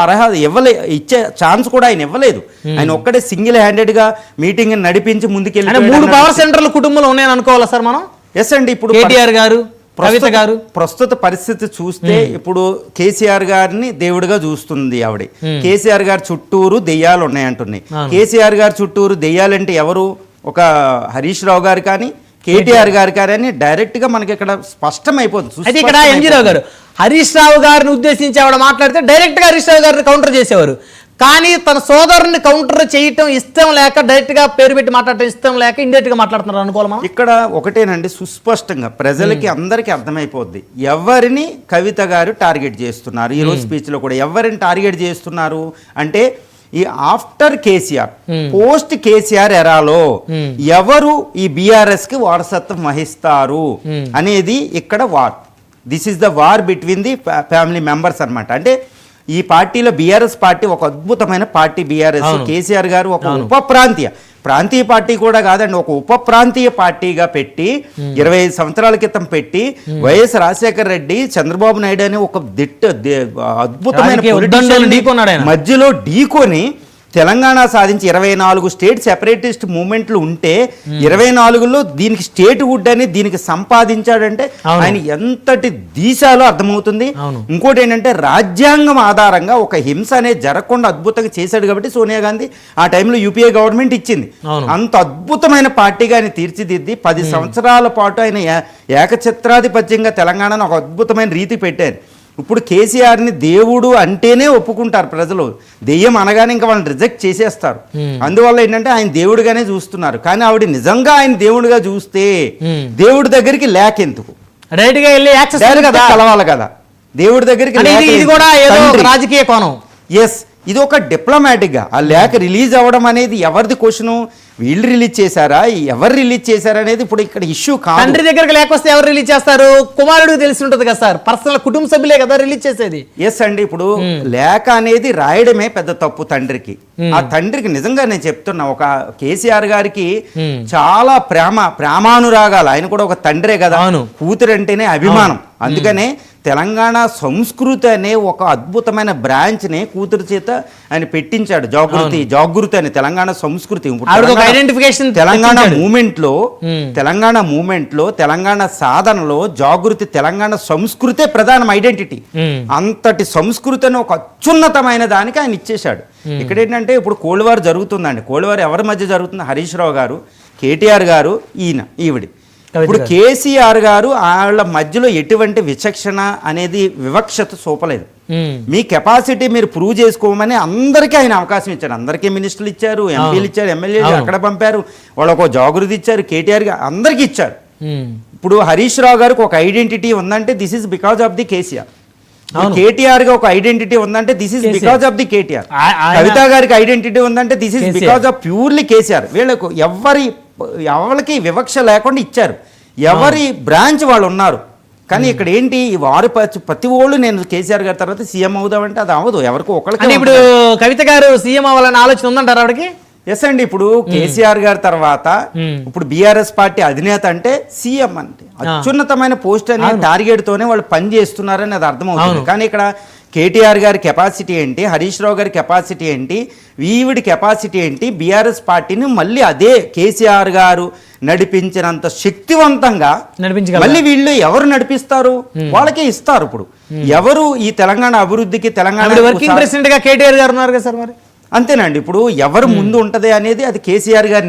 అర్హత ఇచ్చే ఛాన్స్ కూడా ఆయన ఇవ్వలేదు. ఆయన ఒక్కడే సింగిల్ హ్యాండెడ్ గా మీటింగ్ నడిపించి ముందుకెళ్ళి 3 పవర్ సెంటర్ల కుటుంబంలో ఉన్నాయని అనుకోవాలా సార్ మనం? ఎస్ అండి. ఇప్పుడు కేటీఆర్ గారు, కవిత గారు ప్రస్తుత పరిస్థితి చూస్తే ఇప్పుడు కేసీఆర్ గారిని దేవుడిగా చూస్తుంది ఆవిడ. కేసీఆర్ గారి చుట్టూరు దెయ్యాలు ఉన్నాయంటున్నాయి. కేసీఆర్ గారి చుట్టూరు దెయ్యాలంటే ఎవరు? ఒక హరీష్ రావు గారు కానీ కేటీఆర్ గారు కానీ డైరెక్ట్ గా మనకి ఇక్కడ స్పష్టం అయిపోతుంది. అయితే ఇక్కడ ఎంజీ రావు గారు హరీష్ రావు గారిని ఉద్దేశించి ఆవిడ మాట్లాడితే డైరెక్ట్ గా హరీష్ రావు గారిని కౌంటర్ చేసేవారు. కానీ తన సోదరుని కౌంటర్ చేయటం ఇష్టం లేక డైరెక్ట్ గా పేరు పెట్టి మాట్లాడటం ఇష్టం లేక ఇండైరెక్ట్ గా మాట్లాడుతున్నారు అనుకోవాలమ్మా. ఇక్కడ ఒకటేనండి, సుస్పష్టంగా ప్రజలకి అందరికీ అర్థమైపోద్ది ఎవరిని కవిత గారు టార్గెట్ చేస్తున్నారు. ఈ రోజు స్పీచ్ లో కూడా ఎవరిని టార్గెట్ చేస్తున్నారు అంటే ఈ ఆఫ్టర్ కేసీఆర్ పోస్ట్ కేసీఆర్ ఎరాలో ఎవరు ఈ బీఆర్ఎస్ కి వారసత్వం వహిస్తారు అనేది ఇక్కడ war. This is the war between the family members అన్నమాట. అంటే ఈ పార్టీలో బీఆర్ఎస్ పార్టీ ఒక అద్భుతమైన పార్టీ. బీఆర్ఎస్ కేసీఆర్ గారు ఒక ప్రాంతీయ పార్టీ కూడా కాదండి, ఒక ఉప ప్రాంతీయ పార్టీగా పెట్టి 25 సంవత్సరాల క్రితం పెట్టి వైఎస్ రాజశేఖర రెడ్డి, చంద్రబాబు నాయుడు అని ఒక అద్భుతమైన మధ్యలో ఢీకొని తెలంగాణ సాధించి 24 స్టేట్ సెపరేటిస్ట్ మూవ్మెంట్లు ఉంటే 24లో దీనికి స్టేట్ వుడ్ అని దీనికి సంపాదించాడంటే ఆయన ఎంతటి దీశాలో అర్థమవుతుంది. ఇంకోటి ఏంటంటే రాజ్యాంగం ఆధారంగా ఒక హింస అనేది జరగకుండా అద్భుతంగా చేశాడు కాబట్టి సోనియా గాంధీ ఆ టైంలో యూపీఏ గవర్నమెంట్ ఇచ్చింది. అంత అద్భుతమైన పార్టీగా ఆయన తీర్చిదిద్ది 10 సంవత్సరాల పాటు ఆయన ఏకఛత్రాధిపత్యంగా తెలంగాణను ఒక అద్భుతమైన రీతి పెట్టారు. ఇప్పుడు కేసీఆర్ని దేవుడు అంటేనే ఒప్పుకుంటారు ప్రజలు, దెయ్యం అనగానే ఇంకా వాళ్ళని రిజెక్ట్ చేసేస్తారు. అందువల్ల ఏంటంటే ఆయన దేవుడిగానే చూస్తున్నారు. కానీ ఆవిడ నిజంగా ఆయన దేవుడిగా చూస్తే దేవుడి దగ్గరికి లేకెందుకు, కలవాలి కదా దేవుడి దగ్గరికి. రాజకీయ కోణం. ఎస్, ఇది ఒక డిప్లొమాటిక్గా ఆ లేఖ రిలీజ్ అవ్వడం అనేది ఎవరిది క్వశ్చను? వీళ్ళు రిలీజ్ చేశారా, ఎవరు రిలీజ్ చేశారా అనేది ఇప్పుడు ఇక్కడ ఇష్యూ కాదు. తండ్రి దగ్గరికి లేక వస్తే ఎవరు రిలీజ్ చేస్తారు? కుమారుడికి తెలిసి ఉంటుంది కదా సార్, పర్సనల్ కుటుంబ సభ్యులే కదా రిలీజ్ చేసేది. ఎస్ అండి. ఇప్పుడు లేఖ అనేది రాయడమే పెద్ద తప్పు తండ్రికి. ఆ తండ్రికి నిజంగా నేను చెప్తున్నా, ఒక కేసీఆర్ గారికి చాలా ప్రేమానురాగాలు. ఆయన కూడా ఒక తండ్రే కదా, కూతురు అంటేనే అభిమానం. అందుకనే తెలంగాణ సంస్కృతి అనే ఒక అద్భుతమైన బ్రాంచ్ని కూతురు చేత ఆయన పెట్టించాడు. జాగృతి అని తెలంగాణ సంస్కృతి. తెలంగాణ మూమెంట్ లో తెలంగాణ సాధనలో జాగృతి తెలంగాణ సంస్కృతే ప్రధాన ఐడెంటిటీ. అంతటి సంస్కృతి అని ఒక అత్యున్నతమైన దానికి ఆయన ఇచ్చేశాడు. ఇక్కడ ఏంటంటే ఇప్పుడు కోల్వార్ జరుగుతుందండి. కోల్వార్ ఎవరి మధ్య జరుగుతుంది? హరీష్ రావు గారు, కేటీఆర్ గారు, ఈవిడి. ఇప్పుడు కేసీఆర్ గారు వాళ్ళ మధ్యలో ఎటువంటి విచక్షణ అనేది వివక్షత చూపలేదు. మీ కెపాసిటీ మీరు ప్రూవ్ చేసుకోమని అందరికీ ఆయన అవకాశం ఇచ్చారు. అందరికీ మినిస్టర్లు ఇచ్చారు, ఎంపీలు ఇచ్చారు, ఎమ్మెల్యేలు అక్కడ పంపారు, వాళ్ళకు ఒక జాగృతి ఇచ్చారు, కేటీఆర్ అందరికీ ఇచ్చారు. ఇప్పుడు హరీష్ రావు గారికి ఒక ఐడెంటిటీ ఉందంటే this is because of the KCR. KTR గా ఒక ఐడెంటిటీ ఉందంటే this is because of the KTR. Kavitha గారికి ఐడెంటిటీ ఉందంటే this is because of purely KCR. వీళ్ళకు ఎవరికి వివక్ష లేకుండా ఇచ్చారు, ఎవరి బ్రాంచ్ వాళ్ళు ఉన్నారు. కానీ ఇక్కడ ఏంటి, వారు ప్రతి ఓళ్ళు నేను కేసీఆర్ గారి తర్వాత సీఎం అవుదామంటే అది అవ్వదు, ఎవరికో ఒకరికి. ఇప్పుడు కవిత గారు సీఎం అవ్వాలని ఆలోచన ఉందంటారు ఆవిడకి? ఎస్ అండి. ఇప్పుడు కేసీఆర్ గారి తర్వాత ఇప్పుడు బీఆర్ఎస్ పార్టీ అధినేత అంటే సీఎం అంటే అత్యున్నతమైన పోస్ట్ అనే టార్గెట్ తోనే వాళ్ళు పని చేస్తున్నారని అది అర్థమవుతుంది. కానీ ఇక్కడ కేటీఆర్ గారి కెపాసిటీ ఏంటి, హరీష్ రావు గారి కెపాసిటీ ఏంటి, వీవిడి కెపాసిటీ ఏంటి, బీఆర్ఎస్ పార్టీని మళ్ళీ అదే కేసీఆర్ గారు నడిపించినంత శక్తివంతంగా మళ్ళీ వీళ్ళు ఎవరు నడిపిస్తారు? వాళ్ళకే ఇస్తారు. ఇప్పుడు ఎవరు ఈ తెలంగాణ అభివృద్ధికి తెలంగాణ వర్కింగ్ ప్రెసిడెంట్ గా కేటీఆర్ గారు ఉన్నారు కదా సార్, మరి అంతేనండి. ఇప్పుడు ఎవరు ముందు ఉంటది అనేది అది కేసీఆర్ గారి